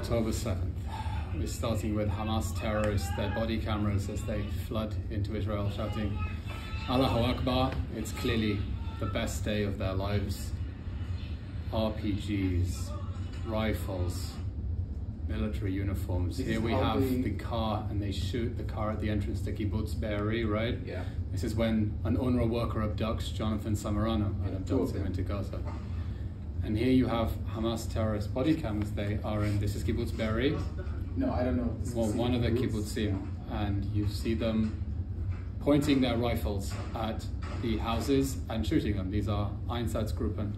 October 7th. We're starting with Hamas terrorists, their body cameras as they flood into Israel shouting, Allahu Akbar. It's clearly the best day of their lives. RPGs, rifles, military uniforms. Here we have the car, and they shoot the car at the entrance to Kibbutz Be'eri, right? Yeah. This is when an UNRWA worker abducts Jonathan Samarano and abducts him into Gaza. And here you have Hamas terrorist body cameras. They are in, this is Kibbutz Be'eri. No, I don't know. Well, one of the kibbutzim, and you see them pointing their rifles at the houses and shooting them. These are Einsatzgruppen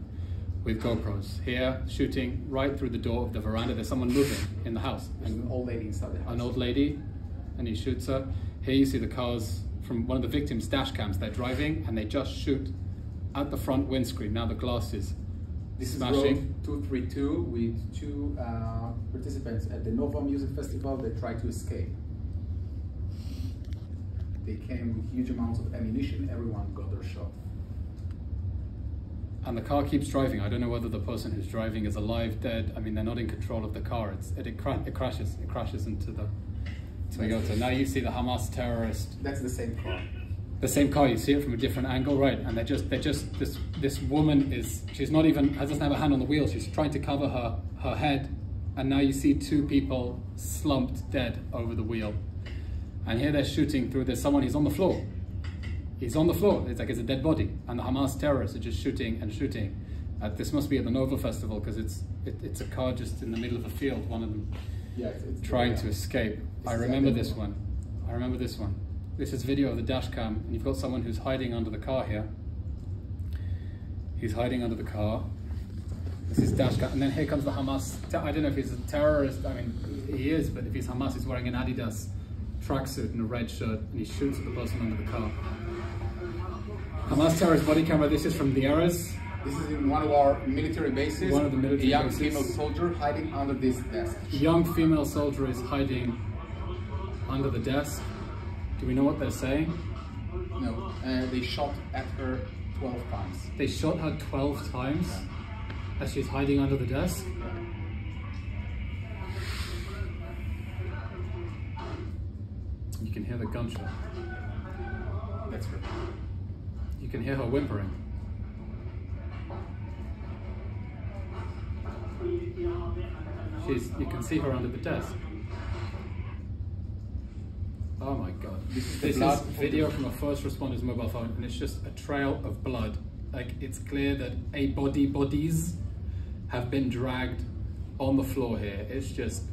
with GoPros. Here, shooting right through the door of the veranda. There's someone moving in the house. There's an old lady inside the house. An old lady, and he shoots her. Here you see the cars from one of the victims' dash cams. They're driving, and they just shoot at the front windscreen. Now the glass is This smashing. is road 232 with two participants at the Nova Music Festival. They tried to escape. They came with huge amounts of ammunition. Everyone got their shot. And the car keeps driving. I don't know whether the person who's driving is alive, dead. I mean, they're not in control of the car. It crashes into the Toyota. Now you see the Hamas terrorist. That's the same car. The same car. You see it from a different angle, right? And this woman she's not even, doesn't have a hand on the wheel. She's trying to cover her head. And now you see two people slumped dead over the wheel. And here they're shooting through. There's someone. He's on the floor. He's on the floor. It's like it's a dead body, and the Hamas terrorists are just shooting and shooting. This must be at the Nova Festival because it's a car just in the middle of a field. One of them, it's trying to escape. I remember this one. I remember this one. This is video of the dash cam, and you've got someone who's hiding under the car here. He's hiding under the car. This is dash cam, and then here comes the Hamas. I don't know if he's a terrorist. I mean, he is, but if he's Hamas, he's wearing an Adidas tracksuit and a red shirt, and he shoots at the person under the car. Hamas terrorist body camera. This is from the Erez. This is in one of our military bases. One of the military bases. A young bases. female soldier hiding under this desk. A young female soldier is hiding under the desk. Do we know what they're saying? No. They shot at her 12 times. They shot her 12 times as she's hiding under the desk? You can hear the gunshot. That's her. You can hear her whimpering. You can see her under the desk. Oh my God. This is video from a first responder's mobile phone, and it's just a trail of blood. Like, it's clear that bodies have been dragged on the floor here. It's just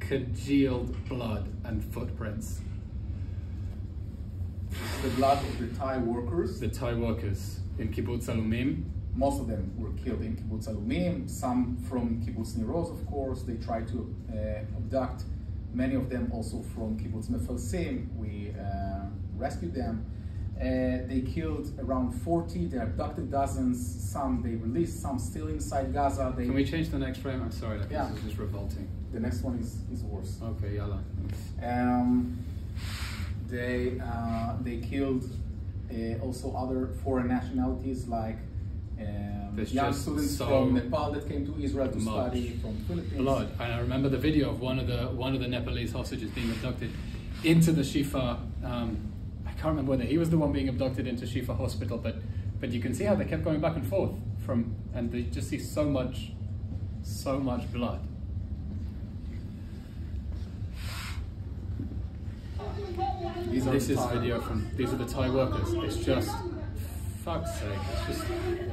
congealed blood and footprints. The blood of the Thai workers. The Thai workers in Kibbutz Alumim. Most of them were killed in Kibbutz Alumim. Some from Kibbutz Niroz, of course. They tried to abduct many of them also from Kibbutz Mefalsim. We rescued them. They killed around 40. They abducted dozens. Some they released. Some still inside Gaza. Can we change the next frame? I'm sorry, yeah. This is just revolting. The next one is worse. Okay, yalla. They killed also other foreign nationalities like young students from Nepal that came to Israel to study, from Philippines. Blood. And I remember the video of one of the Nepalese hostages being abducted into the Shifa. I can't remember whether he was the one being abducted into Shifa Hospital, but you can see how they kept going back and forth and they just see so much blood. These are the Thai workers. It's just, fuck's sake,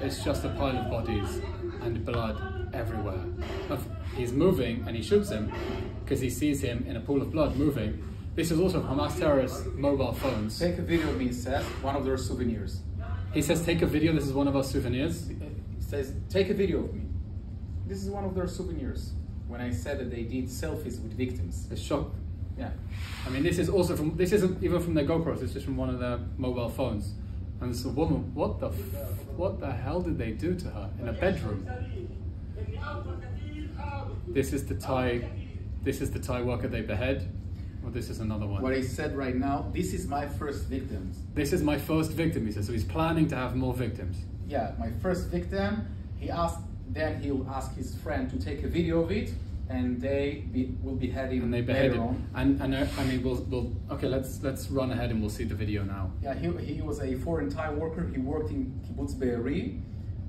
it's just a pile of bodies and blood everywhere. He's moving and he shoots him because he sees him in a pool of blood moving. This is also Hamas terrorists' mobile phones. Take a video of me, says one of their souvenirs. He says, take a video, this is one of our souvenirs. He says, take a video of me. This is one of their souvenirs. When I said that they did selfies with victims. It's shock. Yeah. I mean, this isn't even from their GoPros, it's just from one of their mobile phones. And it's a woman, what the hell did they do to her in a bedroom? This is the Thai worker they behead. Or this is another one. What he said right now, this is my first victim. This is my first victim, he says. So he's planning to have more victims. Yeah, my first victim. He asked, then he'll ask his friend to take a video of it. and will be heading and they beheaded him. And I mean, we'll okay. Let's run ahead and we'll see the video now. Yeah, he was a foreign Thai worker. He worked in Kibbutz Be'eri.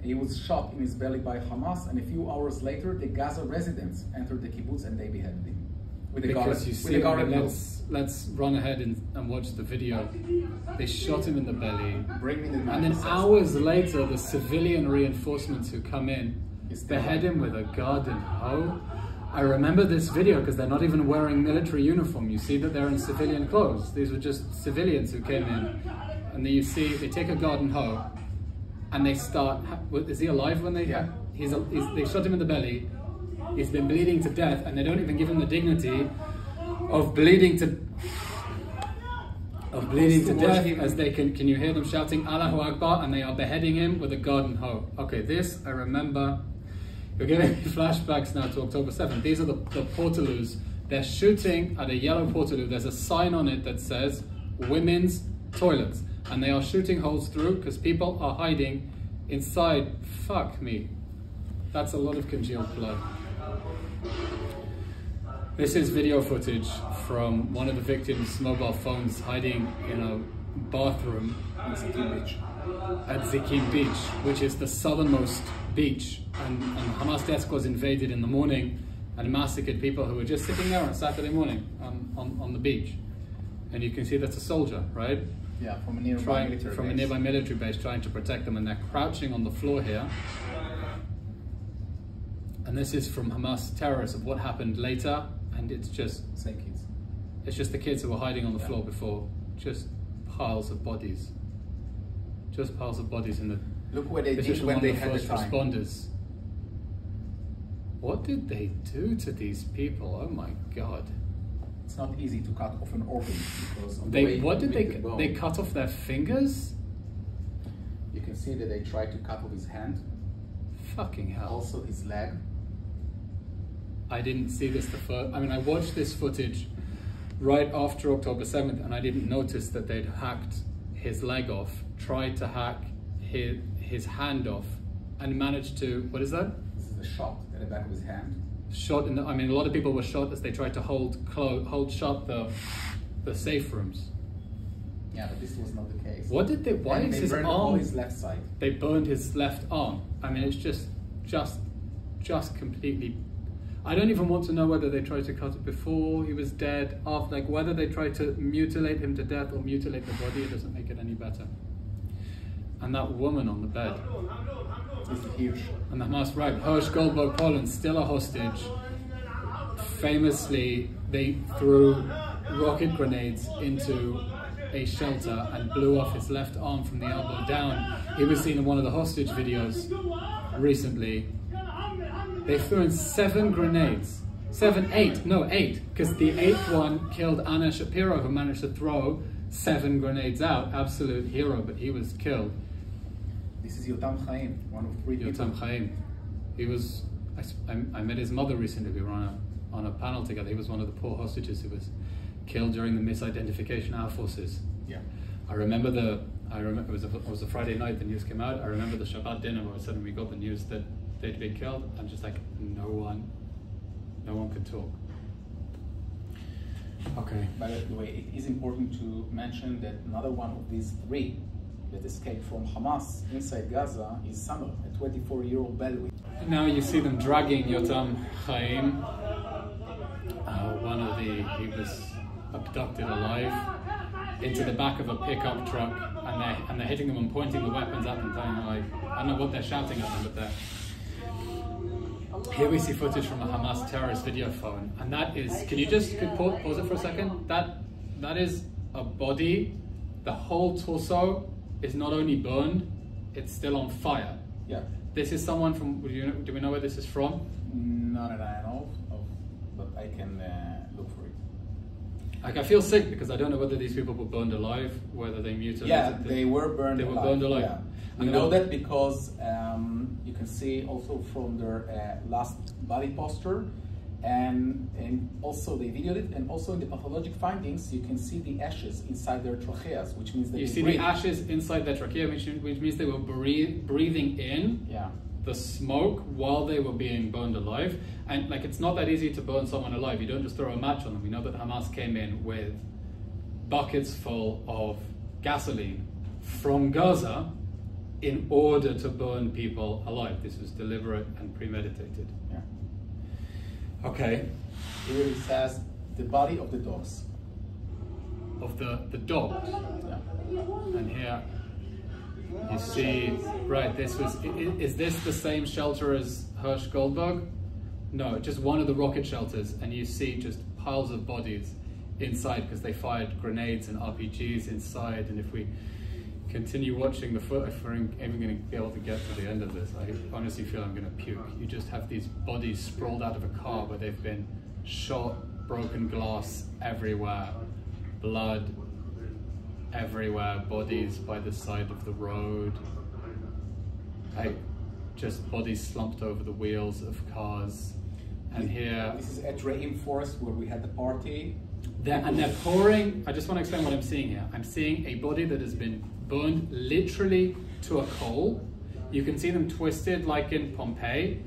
He was shot in his belly by Hamas, and a few hours later, the Gaza residents entered the kibbutz and they beheaded him. Let's run ahead and watch the video. They shot him in the belly, and then hours later, the civilian reinforcements who come in behead him with a garden hoe. I remember this video because they're not even wearing military uniform. You see that they're in civilian clothes. These were just civilians who came in, and then you see they take a garden hoe, and they start. Is he alive when they? Yeah. They shot him in the belly. He's been bleeding to death, and they don't even give him the dignity of bleeding to death, as they can you hear them shouting Allahu Akbar, and they are beheading him with a garden hoe. Okay, this I remember. You're giving me flashbacks now to October 7th. These are the portaloos. They're shooting at a yellow portaloo. There's a sign on it that says women's toilets, and they are shooting holes through because people are hiding inside. Fuck me. That's a lot of congealed blood. This is video footage from one of the victims' mobile phones hiding in a bathroom at Zikim Beach, which is the southernmost beach. And Hamas desk was invaded in the morning and massacred people who were just sitting there on Saturday morning on the beach. And you can see that's a soldier, right? Yeah, from a nearby military base trying to protect them, and they're crouching on the floor here. And this is from Hamas terrorists of what happened later, and it's just same kids. It's just the kids who were hiding on the floor before, just piles of bodies. Just piles of bodies in the. Look what they did when they had the time. Responders. What did they do to these people? Oh my God! It's not easy to cut off an organ because of they cut off their fingers? You can see that they tried to cut off his hand. Fucking hell! Also his leg. I didn't see this the first. I mean, I watched this footage right after October 7th, and I didn't notice that they'd hacked his leg off, tried to hack his hand off, and managed to. What is that? This is a shot at the back of his hand. Shot in the. I mean, a lot of people were shot as they tried to hold shut the safe rooms. Yeah, but this was not the case. What did they? Why is his arm? His left side. They burned his left arm. I mean, it's just completely. I don't even want to know whether they tried to cut it before he was dead, after, like whether they tried to mutilate him to death or mutilate the body. It doesn't make it any better. And that woman on the bed. It's huge. And the Hamas, right, Hirsch Goldberg, Poland, still a hostage. Famously, they threw rocket grenades into a shelter and blew off his left arm from the elbow down. He was seen in one of the hostage videos recently. They threw in 7 grenades. 8, because the 8th one killed Anna Shapiro, who managed to throw 7 grenades out. Absolute hero, but he was killed. This is Yotam Chaim, one of 3 people. Yotam Chaim. He was, I met his mother recently. We were on a panel together. He was one of the poor hostages who was killed during the misidentification of our forces. Yeah. I remember it was a Friday night, the news came out. I remember the Shabbat dinner where suddenly we got the news that they'd been killed. I'm just like, no one could talk. Okay. By the way, it is important to mention that another one of these 3 that escaped from Hamas inside Gaza is Samuel, a 24-year-old Bedouin. Now you see them dragging Yotam Chaim. He was abducted alive into the back of a pickup truck, and they're hitting them and pointing the weapons at them, telling them, like, I don't know what they're shouting at them, but they're. Here we see footage from a Hamas terrorist video phone, and that is, can you pause it for a second? That is a body. The whole torso is not only burned, it's still on fire. Yeah. This is someone from, do we know where this is from? None that I know of, but I can look for it. Like, I feel sick because I don't know whether these people were burned alive, whether they mutilated. Yeah, they were burned alive. They were burned alive. Yeah. We know that because you can see also from their last body posture, and also they videoed it, and also in the pathologic findings you can see the ashes inside their tracheas, which means they the ashes inside their trachea, which means they were breathing in the smoke while they were being burned alive. And like, it's not that easy to burn someone alive. You don't just throw a match on them. We know that Hamas came in with buckets full of gasoline from Gaza in order to burn people alive. This was deliberate and premeditated. Yeah. Okay. Here it says the body of the dogs. Of the dogs. Yeah. And here you see, right, this was, is this the same shelter as Hirsch Goldberg? No, just one of the rocket shelters, and you see just piles of bodies inside because they fired grenades and RPGs inside. And if we continue watching the footage, if we're even going to be able to get to the end of this, I honestly feel I'm going to puke. You just have these bodies sprawled out of a car where they've been shot, broken glass everywhere, blood everywhere, bodies by the side of the road, like just bodies slumped over the wheels of cars. And here, this is at Reim Forest where we had the party. And they're pouring, I just want to explain what I'm seeing here. I'm seeing a body that has been burned literally to a coal. You can see them twisted like in Pompeii.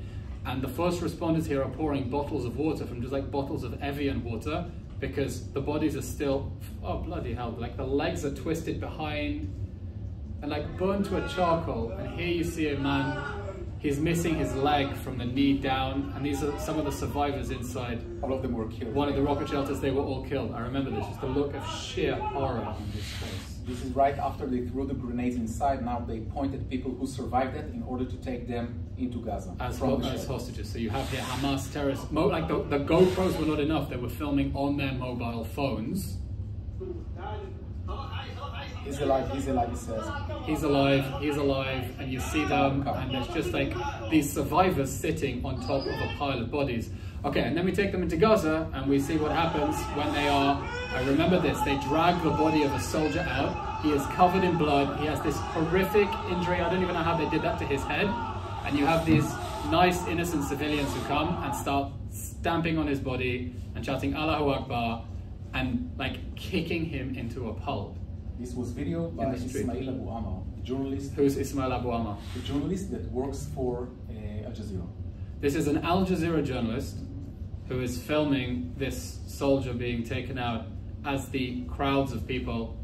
And the first responders here are pouring bottles of water from just like bottles of Evian water, because the bodies are still, oh bloody hell, like the legs are twisted behind and like burned to a charcoal. And here you see a man, he's missing his leg from the knee down, and these are some of the survivors inside. All of them were killed. One of the rocket shelters, they were all killed. I remember this, just the look of sheer horror on his face. This is right after they threw the grenades inside. Now they pointed people who survived it in order to take them into Gaza. As hostages. So you have here Hamas terrorists, like the GoPros were not enough, they were filming on their mobile phones. He's alive, he says. He's alive, and you see them, and there's just like these survivors sitting on top of a pile of bodies. Okay, and then we take them into Gaza, and we see what happens when they are, I remember this, they drag the body of a soldier out. He is covered in blood, he has this horrific injury, I don't even know how they did that to his head. And you have these nice innocent civilians who come and start stamping on his body and shouting Allahu Akbar and like kicking him into a pulp. This was video by Ismail Abu Amr, the journalist. Who's Ismail Abu Amr? The journalist that works for Al Jazeera. This is an Al Jazeera journalist who is filming this soldier being taken out as the crowds of people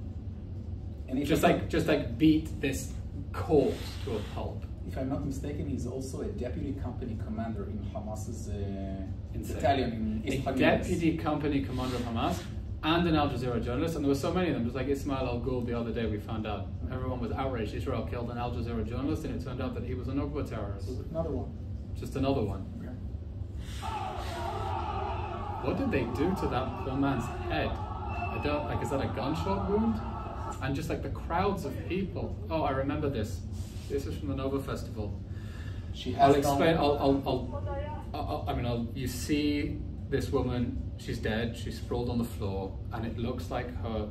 just like beat this corpse to a pulp. If I'm not mistaken, he's also a deputy company commander in Hamas's battalion in East Palmyra. Deputy company commander of Hamas and an Al Jazeera journalist, and there were so many of them. Just like Ismail al-Ghul the other day, we found out. Everyone was outraged. Israel killed an Al Jazeera journalist, and it turned out that he was a Nukba terrorist. Another one. Just another one. Yeah. What did they do to that poor man's head? I don't, like, is that a gunshot wound? And just like the crowds of people. Oh, I remember this. This is from the Nova Festival. I'll explain. You see this woman. She's dead. She's sprawled on the floor, and it looks like her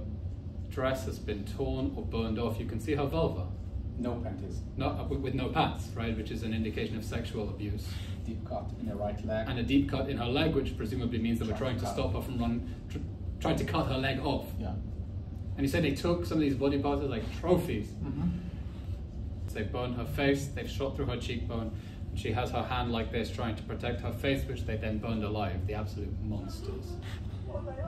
dress has been torn or burned off. You can see her vulva. No panties. With no pants, right? Which is an indication of sexual abuse. Deep cut in the right leg. And a deep cut in her leg, which presumably means they were trying to stop her from trying to cut her leg off. Yeah. And you said they took some of these body parts as like trophies. Mm-hmm. They burned her face, they've shot through her cheekbone, and she has her hand like this trying to protect her face, which they then burned alive, the absolute monsters.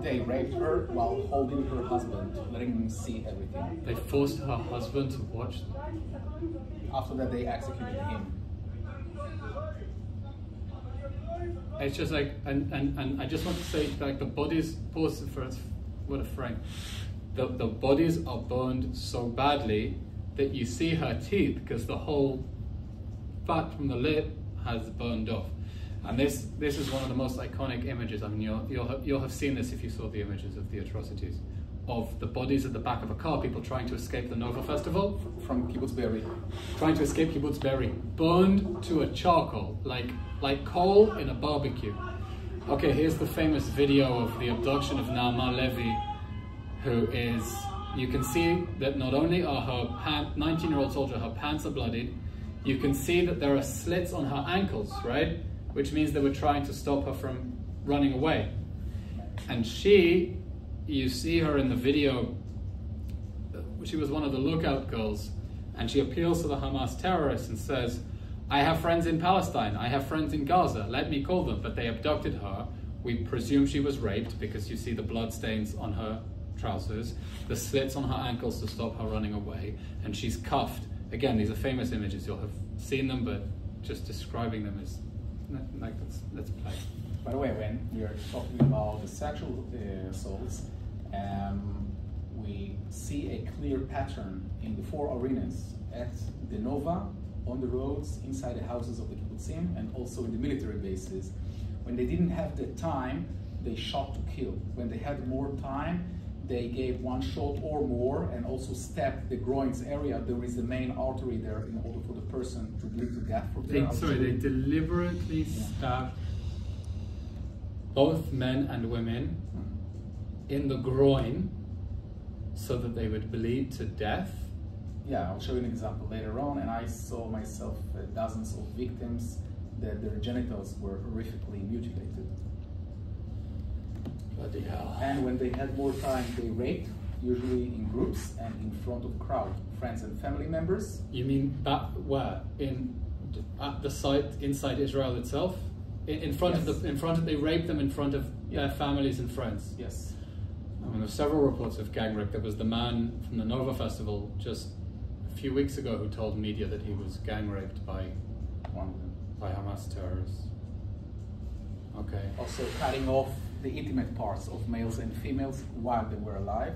They raped her while holding her husband, letting him see everything. They forced her husband to watch them. After that, they executed him. It's just like, and I just want to say, like, the bodies, pause for what a frame. The bodies are burned so badly that you see her teeth because the whole fat from the lip has burned off. And this is one of the most iconic images. I mean, you'll have seen this if you saw the images of the atrocities of the bodies at the back of a car, people trying to escape the Nova Festival. From Kibbutz Be'eri. Trying to escape Kibbutz Be'eri. Burned to a charcoal, like coal in a barbecue. Okay, here's the famous video of the abduction of Naama Levy, who is, you can see that not only are her 19-year-old soldier, her pants are bloodied, you can see that there are slits on her ankles, right? Which means they were trying to stop her from running away. And you see her in the video, she was one of the lookout girls, and she appeals to the Hamas terrorists and says, I have friends in Palestine, I have friends in Gaza, let me call them. But they abducted her. We presume she was raped because you see the blood stains on her trousers, the slits on her ankles to stop her running away, and she's cuffed. Again, these are famous images, you'll have seen them, but just describing them is like, let's play. By the way, when we are talking about the sexual assaults, we see a clear pattern in the 4 arenas at the Nova, on the roads, inside the houses of the kibbutzim, and also in the military bases. When they didn't have the time, they shot to kill. When they had more time, they gave 1 shot or more, and also stabbed the groins area. There is the main artery there in order for the person to bleed to death from there. They deliberately stabbed both men and women in the groin so that they would bleed to death. Yeah, I'll show you an example later on, and I saw myself dozens of victims that their genitals were horrifically mutilated. Bloody hell. And when they had more time, they raped, usually in groups and in front of crowd, friends and family members. You mean that where? At the site inside Israel itself? In front of they raped them in front of their families and friends? Yes. I mean, there's several reports of gang rape. There was the man from the Nova Festival just a few weeks ago who told media that he was gang raped by Hamas terrorists. Okay. Also cutting off the intimate parts of males and females while they were alive.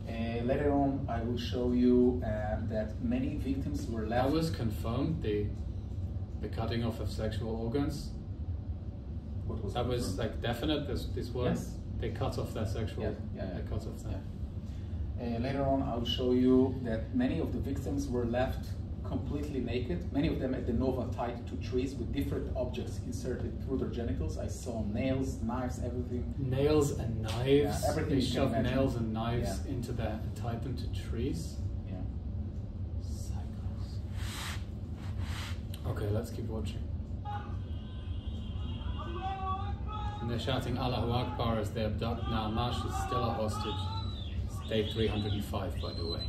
Later on, I will show you that many victims were left. That was confirmed, the cutting off of sexual organs. What was that confirmed? Was like definite. This was they cut off their sexual. They cut off their. Later on, I'll show you that many of the victims were left completely naked. Many of them at the Nova tied to trees with different objects inserted through their genitals. I saw nails, knives, everything. Nails and knives? Yeah, everything. They shoved nails and knives into their, and tied them to trees? Yeah. Psychos. Okay, let's keep watching. And they're shouting Allahu Akbar as they abduct Naamash. She's still a hostage. It's day 305, by the way.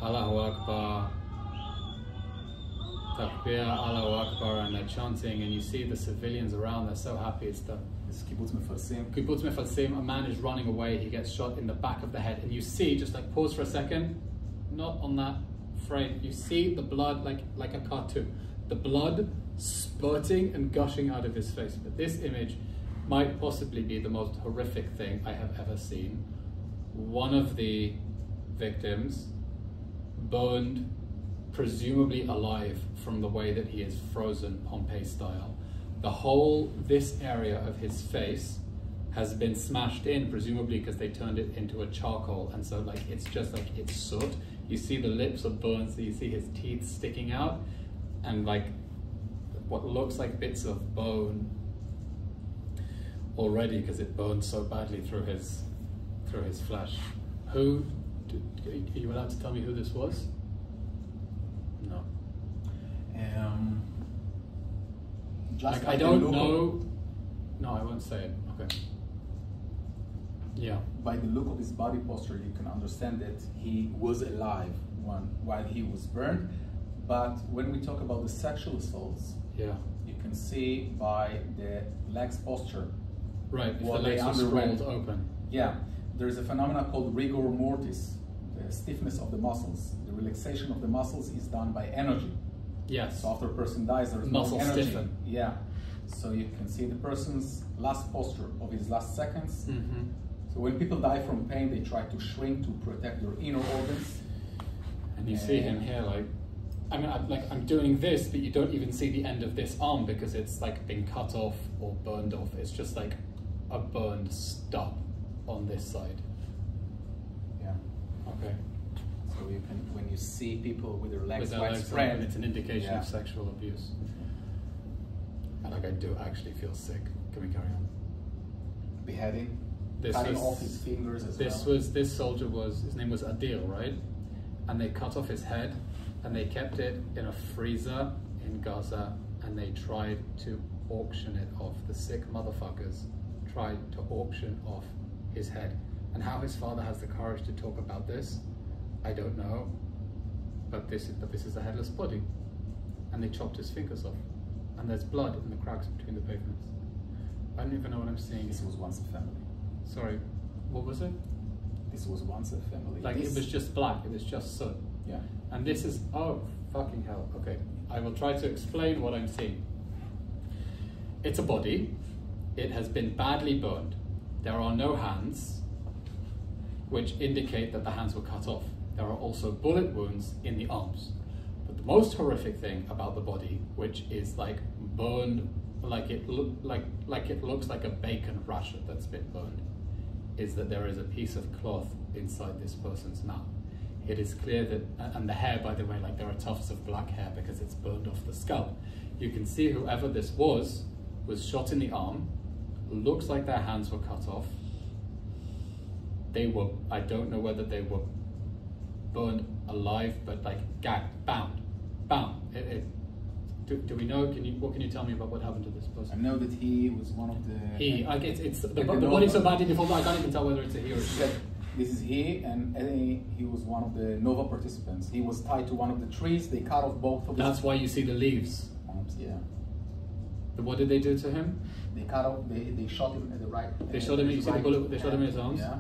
Allahu Akbar, Takbir, Allahu Akbar, and they're chanting, and you see the civilians around, they're so happy. It's Kibbutz Mefarsim. Kibbutz Mefarsim, a man is running away, he gets shot in the back of the head, and you see, just like pause for a second, not on that frame, you see the blood like a cartoon, the blood spurting and gushing out of his face. But this image might possibly be the most horrific thing I have ever seen. One of the victims burned, presumably alive from the way that he is frozen Pompeii style. This area of his face has been smashed in, presumably because they turned it into a charcoal, and so like it's just like it's soot. You see the lips are burned, so you see his teeth sticking out, and like what looks like bits of bone already because it burned so badly through his flesh. Are you allowed to tell me who this was? No. Just I don't know. No, I won't say it. Okay. Yeah. By the look of his body posture, you can understand that he was alive while he was burned. But when we talk about the sexual assaults, you can see by the legs posture. Right. If the legs are sprawled open. Yeah. There is a phenomenon called rigor mortis, the stiffness of the muscles. The relaxation of the muscles is done by energy. Yes. So after a person dies, there is muscle no energy. Stiffen. Yeah. So you can see the person's last posture of his last seconds. Mm-hmm. So when people die from pain, they try to shrink to protect their inner organs. And you see him here, I'm doing this, but you don't even see the end of this arm because it's like been cut off or burned off. It's just like a burned stub on this side. Yeah. Okay. So you can, when you see people with their legs widespread, open, it's an indication of sexual abuse. And I do actually feel sick. Can we carry on? Beheading, cutting off his fingers as well. This soldier his name was Adil, right? And they cut off his head, and they kept it in a freezer in Gaza, and they tried to auction it off. The sick motherfuckers tried to auction off his head. And how his father has the courage to talk about this, I don't know. but this is a headless body, and they chopped his fingers off, and there's blood in the cracks between the pavements. I don't even know what I'm seeing. This was once a family. Sorry, what was it? This was once a family. Like this, it was just black, it was just soot. yeah. And this is, oh, fucking hell. Okay, I will try to explain what I'm seeing. It's a body. It has been badly burned. There are no hands, which indicate that the hands were cut off. There are also bullet wounds in the arms. But the most horrific thing about the body, which is like burned, like it looks like a bacon rasher that's been burned, is that there is a piece of cloth inside this person's mouth. It is clear that, and the hair, by the way, like there are tufts of black hair because it's burned off the scalp. You can see whoever this was shot in the arm, looks like their hands were cut off. They were, I don't know whether they were burned alive, but like gagged, bound. Do we know, what can you tell me about what happened to this person? I know that he was one of the... The body's so badly deformed, I can't even tell whether it's a he or a she. This is he, and he was one of the Nova participants. He was tied to one of the trees. They cut off both of his... That's why you see the leaves. arms, yeah. What did they do to him? They cut off, they shot him at the right... They shot him, you see the bullet, they shot him in his arms? Yeah.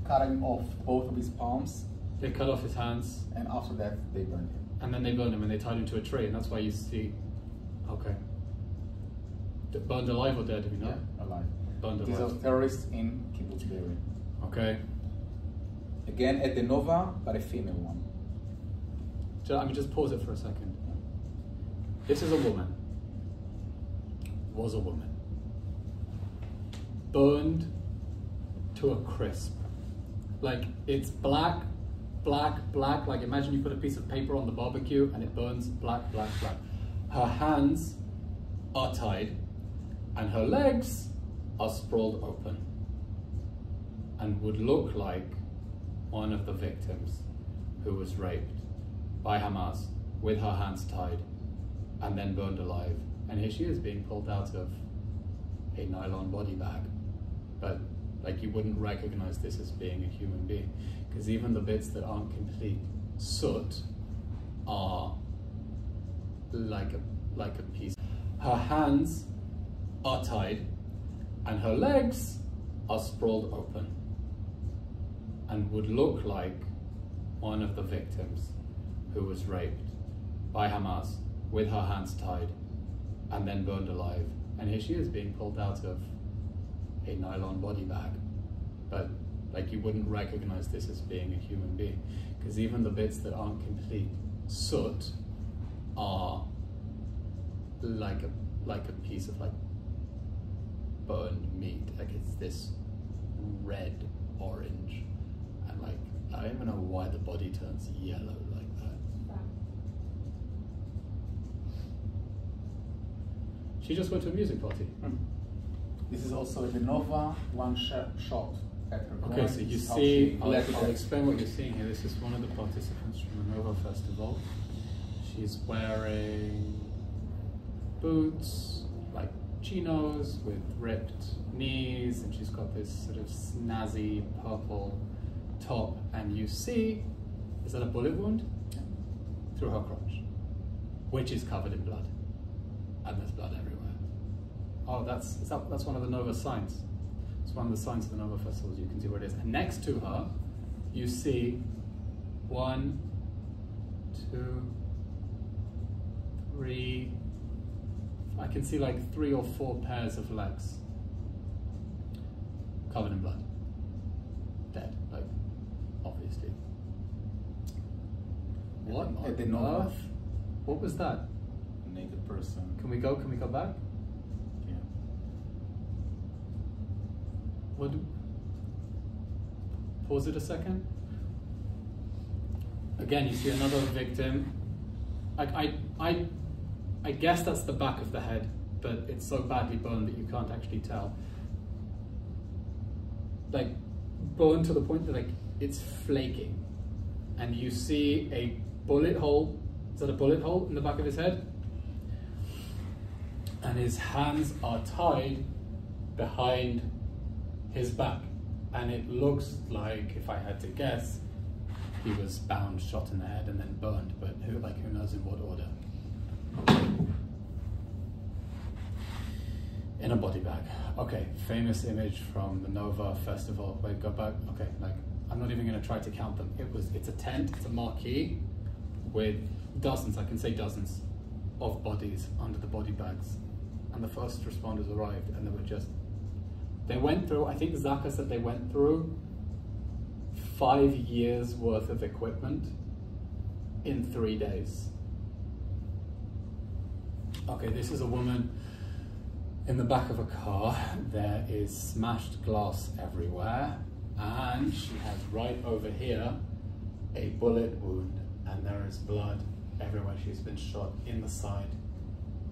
Cut him off both of his palms. They cut off his hands. And after that, they burned him. And then they burned him and they tied him to a tree, and that's why you see... Okay. Burned alive or dead, do we know? Yeah, alive. Burned alive. These are terrorists in Kibbutz Be'eri. Okay. Again, at the Nova, but a female one. Just pause it for a second. This is a woman. Was a woman. Burned to a crisp. Like, it's black, like imagine you put a piece of paper on the barbecue and it burns black. Her hands are tied and her legs are sprawled open and would look like one of the victims who was raped by Hamas with her hands tied and then burned alive. And here she is being pulled out of a nylon body bag. But like, you wouldn't recognize this as being a human being, because even the bits that aren't complete soot are like a piece. Her hands are tied and her legs are sprawled open and would look like one of the victims who was raped by Hamas with her hands tied and then burned alive. And here she is being pulled out of a nylon body bag. But like, you wouldn't recognize this as being a human being, because even the bits that aren't complete soot are like a piece of like burned meat. Like, it's this red orange, and like, I don't even know why the body turns yellow like that. She just went to a music party. This is also the Nova, one shot at her. Okay, so you see, I'll explain what you're seeing here. This is one of the participants from the Nova Festival. She's wearing boots, like chinos with ripped knees, and she's got this sort of snazzy purple top, and you see, is that a bullet wound? Through her crotch, which is covered in blood, and there's blood everywhere. Oh, that's one of the Nova signs. It's one of the signs of the Nova Festivals. You can see where it is. And next to her, you see 1, 2, 3. I can see like 3 or 4 pairs of legs covered in blood, dead. Like, obviously. What on the Nova. earth? What was that? Naked person. Can we go back? Yeah. What? Pause it a second. Again, you see another victim. I guess that's the back of the head, but it's so badly burned that you can't actually tell. Like, burned to the point that like it's flaking, and you see a bullet hole. Is that a bullet hole in the back of his head? And his hands are tied behind his back, and it looks like, if I had to guess, he was bound, shot in the head, and then burned. But who knows in what order? In a body bag. Okay, famous image from the Nova Festival. Wait, go back. Okay, like I'm not even going to try to count them. It's a tent. It's a marquee with dozens. I can say dozens of bodies under the body bags. And the first responders arrived, and they went through. I think Zaka said they went through 5 years worth of equipment in 3 days. Okay, this is a woman in the back of a car. There is smashed glass everywhere, and she has right over here a bullet wound, and there is blood everywhere. She's been shot in the side,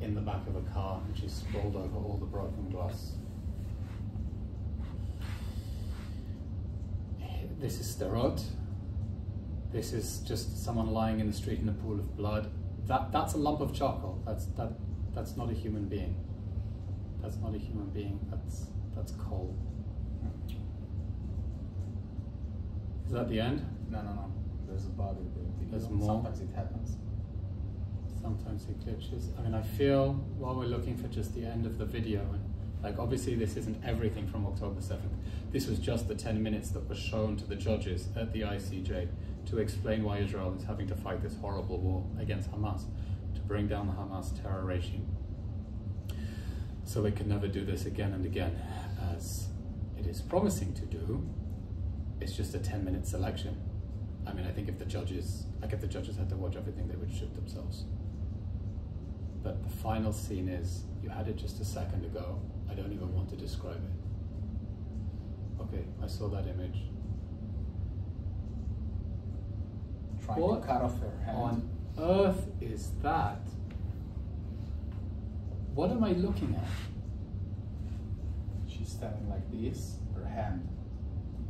in the back of a car, and she's sprawled over all the broken glass. This is Sterot. This is just someone lying in the street in a pool of blood. That's a lump of charcoal. That's not a human being. That's not a human being. That's coal. Is that the end? No. There's a body there. There's more. Sometimes it happens. Sometimes it glitches. I mean, I feel while we're looking for just the end of the video, and like obviously this isn't everything from October 7th. This was just the 10 minutes that was shown to the judges at the ICJ to explain why Israel is having to fight this horrible war against Hamas, to bring down the Hamas terror regime, so they can never do this again and again, as it is promising to do. It's just a 10-minute selection. I mean, I think if the judges had to watch everything, they would shoot themselves. But the final scene is, you had it just a second ago. I don't even want to describe it. Okay, I saw that image. Trying to cut off her hand. On earth is that? What am I looking at? She's standing like this. Her hand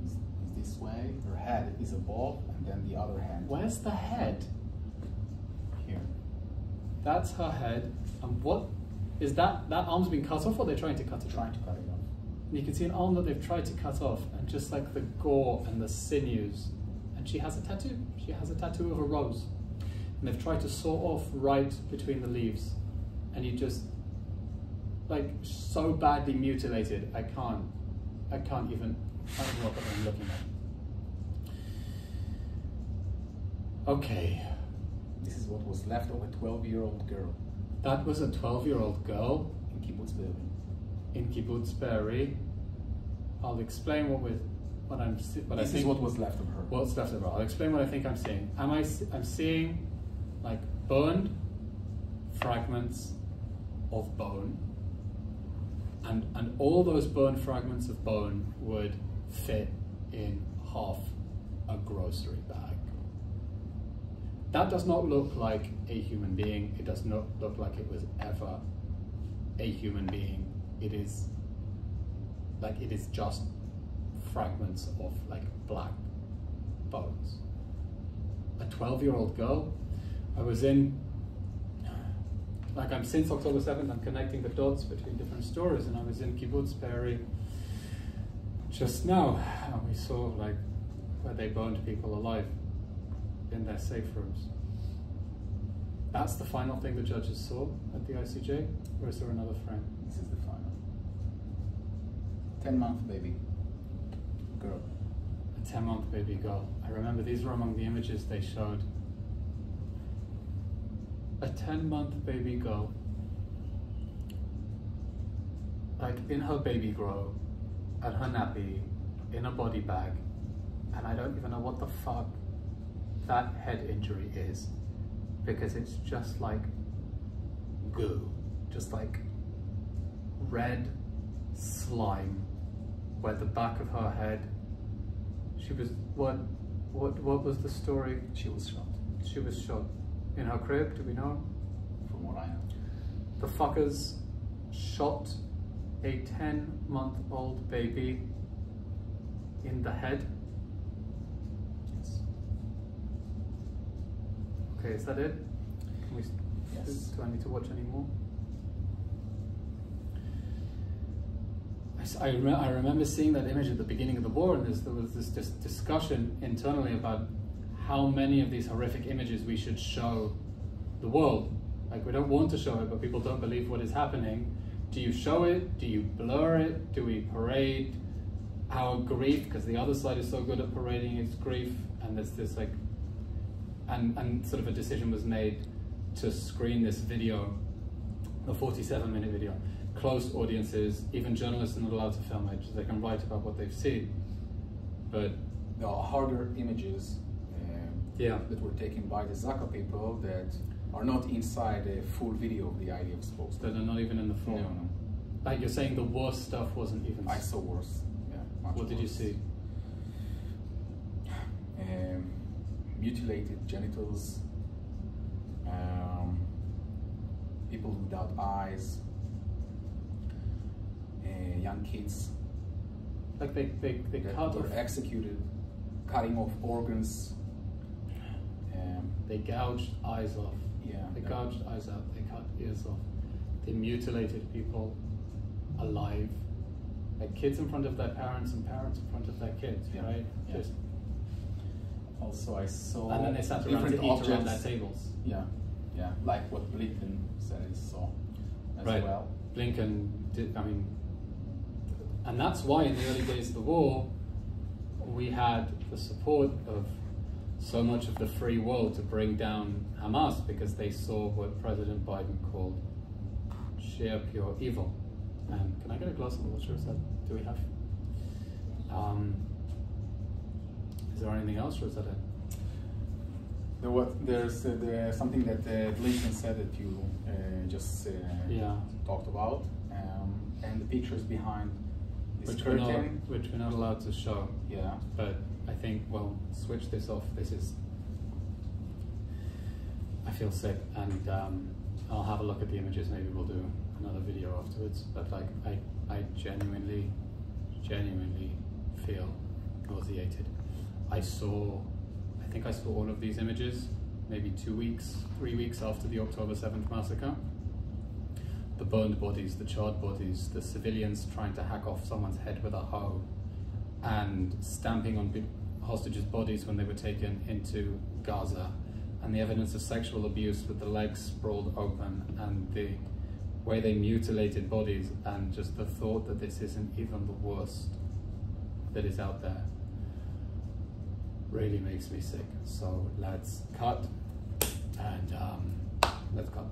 is this way. Her head is above, and then the other hand. Where's the head? Here. That's her head. And what is that? That arm's been cut off, or they're trying to cut it? Trying to cut it off. And you can see an arm that they've tried to cut off, and just like the gore and the sinews. And she has a tattoo. She has a tattoo of a rose. And they've tried to saw off right between the leaves. And you just, like, so badly mutilated, I can't even know what I'm looking at. Okay. This is what was left of a 12-year-old girl. That was a 12-year-old girl in Kibbutz Be'eri. In Kibbutz Be'eri. I'll explain This is what was left of her. What's left of her. I'll explain what I think I'm seeing. I'm seeing like burned fragments of bone, and all those burned fragments of bone would fit in half a grocery bag. That does not look like a human being. It does not look like it was ever a human being. It is just fragments of like black bones. A 12-year-old girl. I was in, like, I'm since October 7th, I'm connecting the dots between different stories, and I was in Kibbutz Be'eri just now, and we saw like where they burned people alive in their safe rooms. That's the final thing the judges saw at the ICJ, or is there another frame? This is the final. 10-month baby girl. A 10-month baby girl. I remember these were among the images they showed. A 10-month baby girl, like in her baby grow, at her nappy, in a body bag, and I don't even know what the fuck that head injury is, because it's just like goo, just like red slime where the back of her head, she was, what was the story? She was shot. She was shot. In her crib, do we know? From what I know. The fuckers shot a 10-month-old baby in the head. Yes. Okay, is that it? Can we? Yes. Do I need to watch any more? I remember seeing that image at the beginning of the war, and there was this discussion internally about how many of these horrific images we should show the world. Like, we don't want to show it, but people don't believe what is happening. Do you show it? Do you blur it? Do we parade our grief? Because the other side is so good at parading its grief, and there's this like, and sort of a decision was made to screen this video, a 47-minute video. Closed audiences, even journalists are not allowed to film it. They can write about what they've seen, but there are harder images that were taken by the Zaka people that are not inside a full video of the IDF spokesman. That are not even in the film. No. Like, you're saying the worst stuff wasn't even. I saw worse. Yeah. Much What did you worse. see? Mutilated genitals, people without eyes, young kids Like they that cut were off, executed, cutting off organs. they gouged eyes off. Yeah, They gouged eyes out. They cut ears off. They mutilated people alive. Like kids in front of their parents and parents in front of their kids, Yeah. right? Yeah. Just, Also, I saw and then they sat around to different eat objects. around their tables. Yeah, yeah, like what Blinken said he saw as Right. well. Blinken did, I mean, and that's why in the early days of the war, we had the support of so much of the free world to bring down Hamas, because they saw what President Biden called sheer pure evil. And can I get a glass of water? Is that, do we have? Is there anything else, or is that it? There's something that Blinken said that you just talked about, and the pictures behind this Which curtain. we're not allowed to show. Yeah. But I think, well, switch this off. This is, I feel sick, and I'll have a look at the images. Maybe we'll do another video afterwards. But like, I genuinely feel nauseated. I think I saw all of these images maybe 2 weeks, 3 weeks after the October 7th massacre. The burned bodies, the charred bodies, the civilians trying to hack off someone's head with a hoe, and stamping on hostages' bodies when they were taken into Gaza, and the evidence of sexual abuse with the legs sprawled open, and the way they mutilated bodies, and just the thought that this isn't even the worst that is out there really makes me sick. So let's cut, and let's cut.